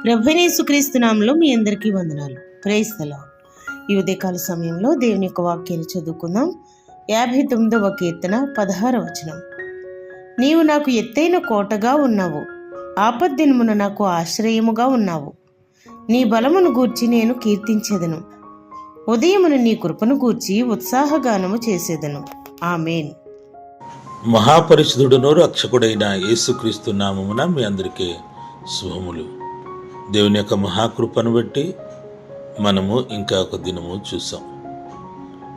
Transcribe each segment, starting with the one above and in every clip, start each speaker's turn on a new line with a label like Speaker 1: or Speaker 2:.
Speaker 1: ప్రభువైన యేసుక్రీస్తు నామములో మీ అందరికీ వందనాలు. Praise the Lord. ఈ ఉదయకాల సమయంలో దేవుని యొక్క వాక్యాలు చదువుకుందాం. 59వ కీర్తన 16వ వచనం. నీవు నాకు ఎత్తైన కోటగా ఉన్నావు, ఆపద్దినమున నాకు ఆశ్రయముగా ఉన్నావు. నీ బలమును గూర్చి నేను కీర్తించెదను, ఉదయమున నీ కృపను గూర్చి ఉత్సాహగానము చేసేదను. ఆమేన్.
Speaker 2: మహాపరిశుద్ధుడును రక్షకుడైన యేసుక్రీస్తు నామమున మీ అందరికీ శుభములు. దేవుని యొక్క మహాకృపను బట్టి మనము ఇంకా ఒక దినము చూసాం.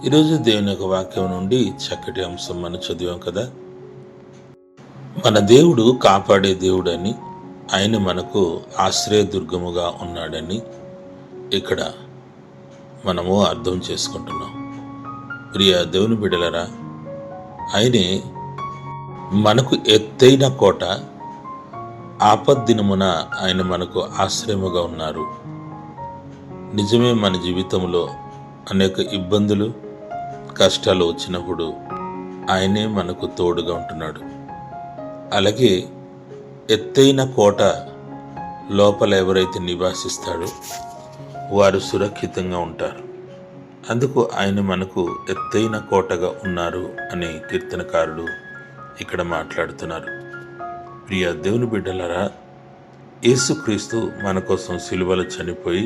Speaker 2: ఈరోజు దేవుని యొక్క వాక్యం నుండి చక్కటి అంశం మనం చదివాం కదా. మన దేవుడు కాపాడే దేవుడని, ఆయన మనకు ఆశ్రయదుర్గముగా ఉన్నాడని ఇక్కడ మనము అర్థం చేసుకుంటున్నాం. ప్రియ దేవుని బిడ్డలరా, ఆయనే మనకు ఎత్తైన కోట, ఆపద్దినమున ఆయన మనకు ఆశ్రయముగా ఉన్నారు. నిజమే, మన జీవితంలో అనేక ఇబ్బందులు, కష్టాలు వచ్చినప్పుడు ఆయనే మనకు తోడుగా ఉంటున్నాడు. అలాగే ఎత్తైన కోట లోపల ఎవరైతే నివాసిస్తాడో వారు సురక్షితంగా ఉంటారు. అందుకు ఆయన మనకు ఎత్తైన కోటగా ఉన్నారు అని కీర్తనకారుడు ఇక్కడ మాట్లాడుతున్నారు. ప్రియ దేవుని బిడ్డలారా, యేసుక్రీస్తు మన కోసం సిలువలో చనిపోయి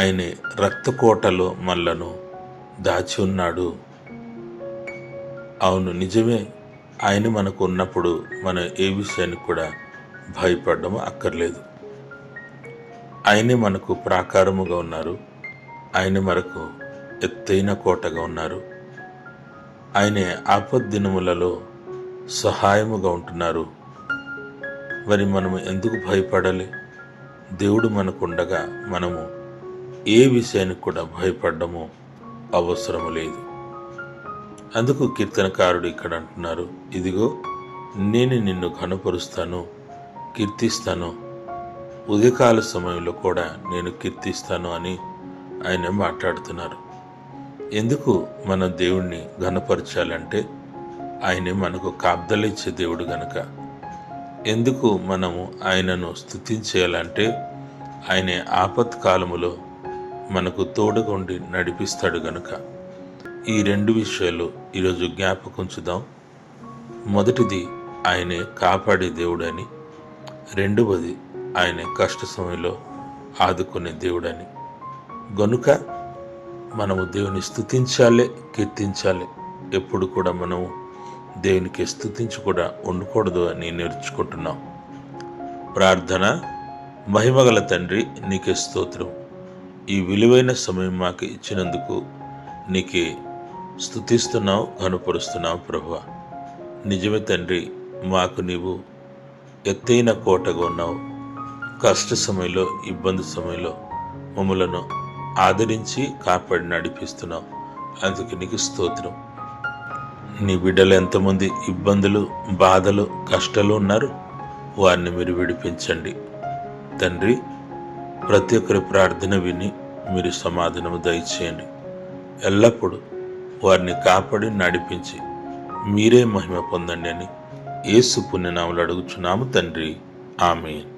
Speaker 2: ఆయన రక్తకోటలో మనలను దాచి ఉన్నాడు. అవును, నిజమే. ఆయన మనకు ఉన్నప్పుడు మనం ఏ విషయానికి కూడా భయపడడం అక్కర్లేదు. ఆయనే మనకు ప్రాకారముగా ఉన్నారు. ఆయన మనకు ఎత్తైన కోటగా ఉన్నారు. ఆయనే ఆపద్దినములలో సహాయముగా ఉంటున్నారు. మరి మనము ఎందుకు భయపడాలి? దేవుడు మనకు ఉండగా మనము ఏ విషయానికి కూడా భయపడము అవసరము లేదు. అందుకు కీర్తనకారుడు ఇక్కడ అంటున్నారు, ఇదిగో నేను నిన్ను ఘనపరుస్తాను, కీర్తిస్తాను, ఉదయకాల సమయంలో కూడా నేను కీర్తిస్తాను అని ఆయన మాట్లాడుతున్నారు. ఎందుకు మన దేవుణ్ణి ఘనపరచాలంటే ఆయనే మనకు కాపుదలిచ్చే దేవుడు గనుక. ఎందుకు మనము ఆయనను స్తుతించేయాలంటే ఆయనే ఆపత్కాలములో మనకు తోడుగా ఉండి నడిపిస్తాడు గనుక. ఈ రెండు విషయాలు ఈరోజు జ్ఞాపకం ఉంచుదాం. మొదటిది, ఆయనే కాపాడే దేవుడని. రెండవది, ఆయనే కష్ట సమయంలో ఆదుకునే దేవుడని. గనుక మనము దేవుని స్తుతించాలి, కీర్తించాలి. ఎప్పుడు కూడా మనము దేవునికి స్తుతించి కూడా ఉండకూడదు అని నేర్చుకుంటున్నాం. ప్రార్థన. మహిమగల తండ్రి, నీకే స్తోత్రం. ఈ విలువైన సమయం మాకు ఇచ్చినందుకు నీకే స్తుతిస్తున్నావు, కనుపరుస్తున్నావు ప్రభువా. నిజమే తండ్రి, మాకు నీవు ఎత్తైన కోటగా ఉన్నావు. కష్ట సమయంలో, ఇబ్బంది సమయంలో మమ్మలను ఆదరించి కాపాడి నడిపిస్తున్నావు. అందుకు నీకు స్తోత్రం. నీ బిడ్డలు ఎంతమంది ఇబ్బందులు, బాధలు, కష్టాలు ఉన్నారు, వారిని మీరు విడిపించండి తండ్రి. ప్రతి ఒక్కరి ప్రార్థన విని మీరు సమాధానము దయచేయండి. ఎల్లప్పుడూ వారిని కాపాడి నడిపించి మీరే మహిమ పొందండి అని యేసు పుణ్యనామములో అడుగుచున్నాము తండ్రి. ఆమేన్.